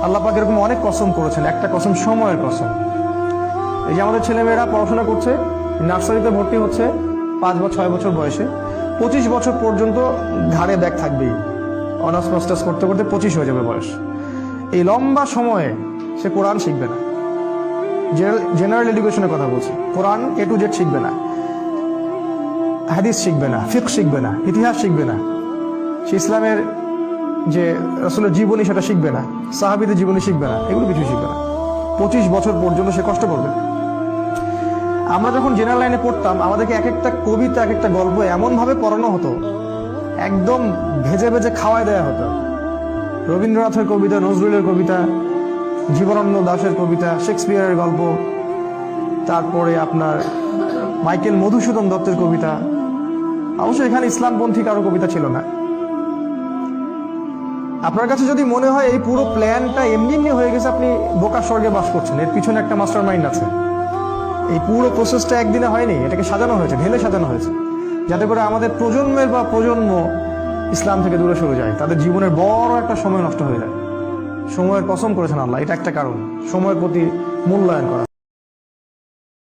আল্লাহ পাক এরকম অনেক কসম করেছেন, একটা কসম সময়ের কসম। এই যে আমাদের ছেলেমেয়েরা পড়াশোনা করছে, নার্সারিতে ভর্তি হচ্ছে 5 বা 6 বছর বয়সে, 25 বছর পর্যন্ত ঘাড়ে ব্যাগ থাকবেই। অনার্স মাস্টার্স করতে করতে 25 হয়ে যাবে বয়স। এই লম্বা সময়ে সে কোরআন শিখবে না। জেনারেল এডুকেশনের কথা বলছি, কোরআন A to Z শিখবে না, হাদিস শিখবে না, ফিকহ শিখবে না, ইতিহাস শিখবে না, সে ইসলামের যে রাসূলের জীবনী সেটা শিখবে না, সাহাবীদের জীবনী শিখবে না, এগুলো কিছু শিখবে না। 25 বছর পর্যন্ত সে কষ্ট করবে। আমরা যখন জেনারেল লাইনে পড়তাম, আমাদেরকে এক একটা কবিতা, এক একটা গল্প এমন ভাবে পড়ানো হতো, একদম ভেজে ভেজে খাওয়াই দেওয়া হতো। রবীন্দ্রনাথের কবিতা, নজরুলের কবিতা, জীবনানন্দ দাশের কবিতা, শেক্সপিয়ারের গল্প, তারপরে আপনার মাইকেল মধুসূদন দত্তের কবিতা। অবশ্যই এখানে ইসলামপন্থী কারো কবিতা ছিল না। আপনার কাছে যদি মনে হয় এই পুরো প্ল্যানটা এমনি এমনি হয়ে গেছে, আপনি বোকা স্বর্গে বাস করছেন, এর পিছনে একটা মাস্টার মাইন্ড আছে। এই পুরো প্রসেসটা একদিনে হয়নি, এটাকে সাজানো হয়েছে, ঢেলে সাজানো হয়েছে, যাতে করে আমাদের প্রজন্মের বা প্রজন্ম ইসলাম থেকে দূরে সরে যায়, তাদের জীবনের বড় একটা সময় নষ্ট হয়ে যায়। সময়ের কসম করেছেন আল্লাহ, এটা একটা কারণ, সময়ের প্রতি মূল্যায়ন করা।